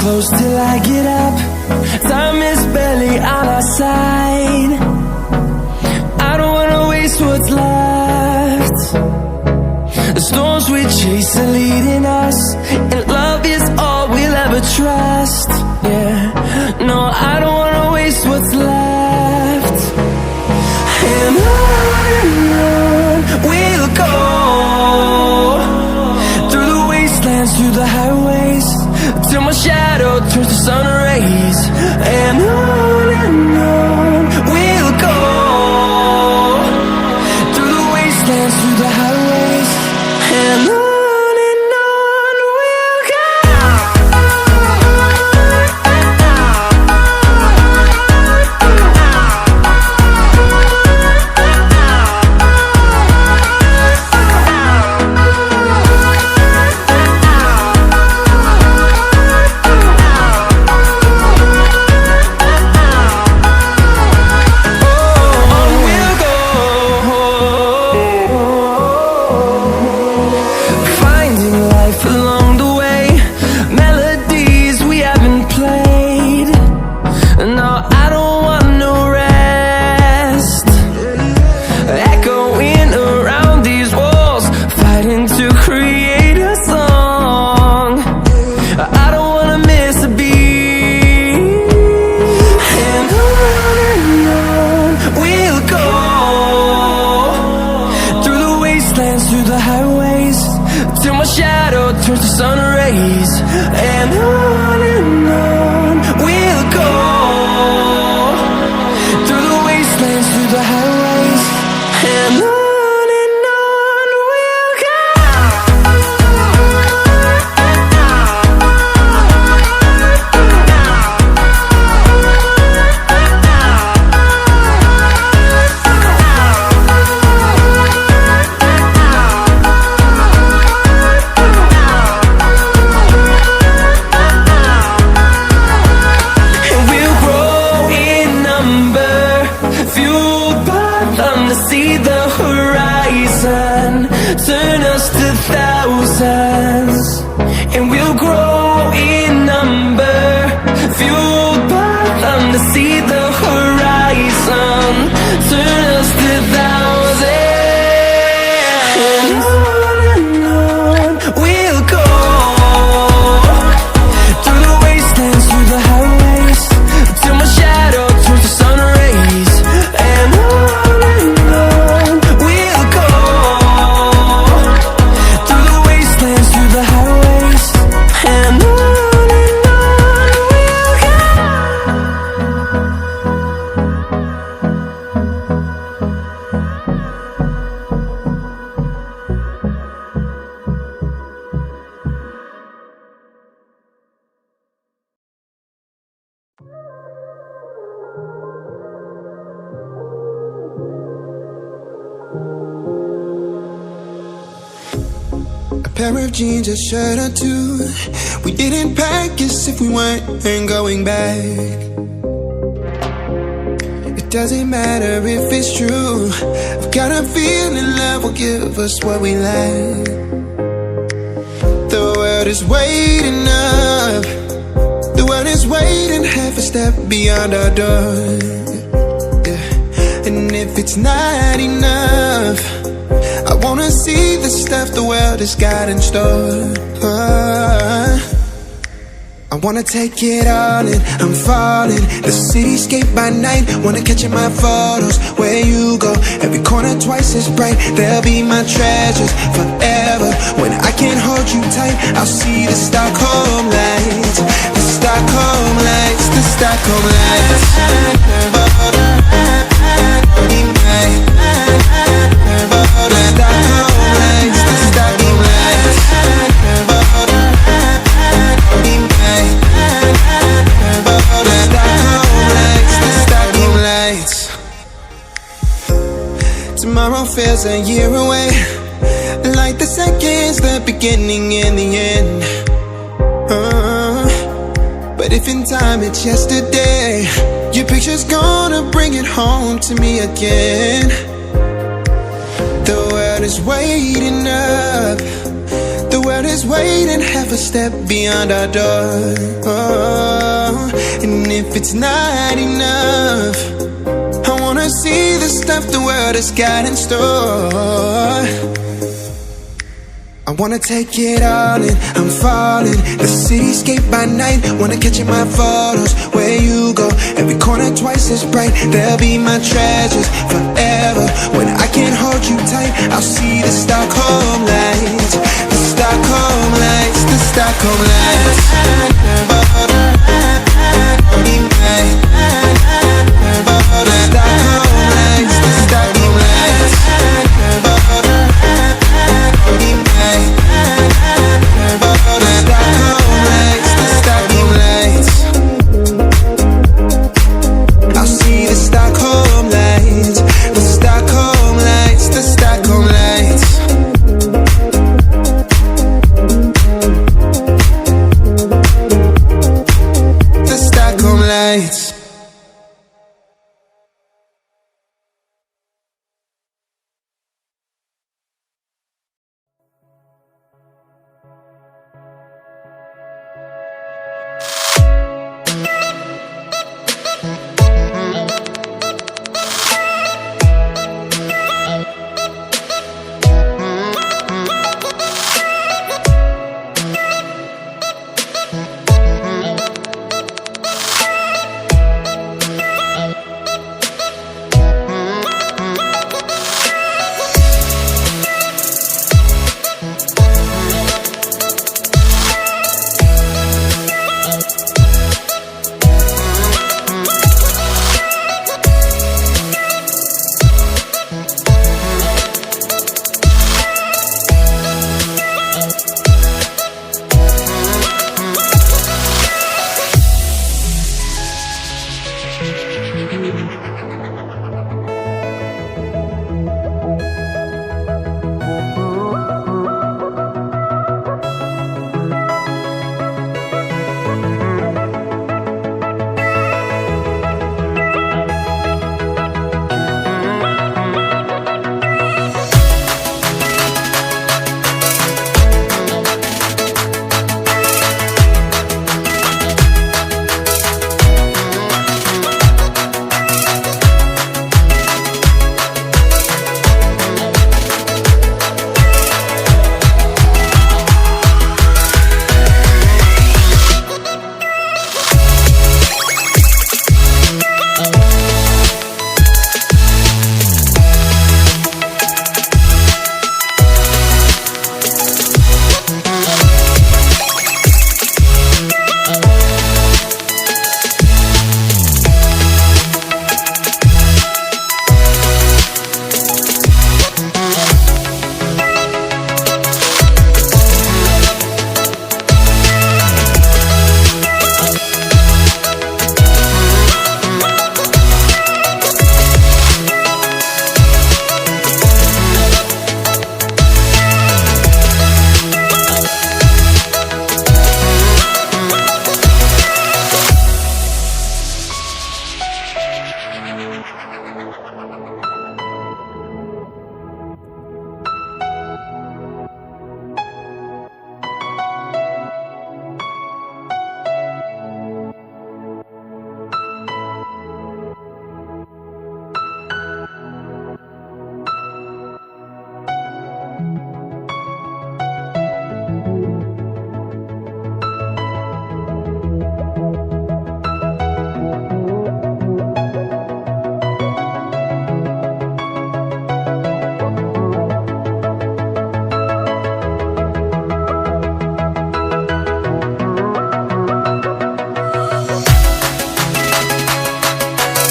close till I get up. Time is barely on our side. I don't wanna waste what's left. The storms we chase are leading us, and love is all we'll ever trust. Yeah, no, I don't wanna waste what's left. And on we'll go, through the wastelands, through the highways, till my shadow turns to sun rays. And on we'll go, through the wastelands, through the highways, and on we'll go. Through the highways, till my shadow turns to sun rays. And on we'll go, through the wastelands, through the highways, and on we'll go. See the horizon, turn us to thousands, and we'll grow in number, fueled by them to see the horizon, turn us to thousands. And on we'll go, through the wastelands, through the highways, till my shadow turns to sun rays. And pair of jeans, a shirt or two. We didn't pack as if we weren't going back. It doesn't matter if it's true. I've got a feeling love will give us what we lack. The world is waiting up. The world is waiting half a step beyond our door. Yeah. And if it's not enough, I wanna see the stuff the world has got in store. I wanna take it all in, I'm falling. The cityscape by night, wanna catch in my photos. Where you go, every corner twice as bright. They'll be my treasures forever. When I can't hold you tight, I'll see the Stockholm lights. The Stockholm lights, the Stockholm lights. Tomorrow feels a year away, like the seconds, the beginning and the end. But if in time it's yesterday, your picture's gonna bring it home to me again. The world is waiting up. The world world is waiting half a step beyond our door. Oh, and if it's not enough, I wanna see the stuff the world has got in store. I wanna take it all in, I'm falling. The cityscape by night, wanna catch in my photos. Where you go, every corner twice as bright. They'll be my treasures forever. When I can't hold you tight, I'll see the Stockholm lights. The Stockholm lights, the Stockholm lights.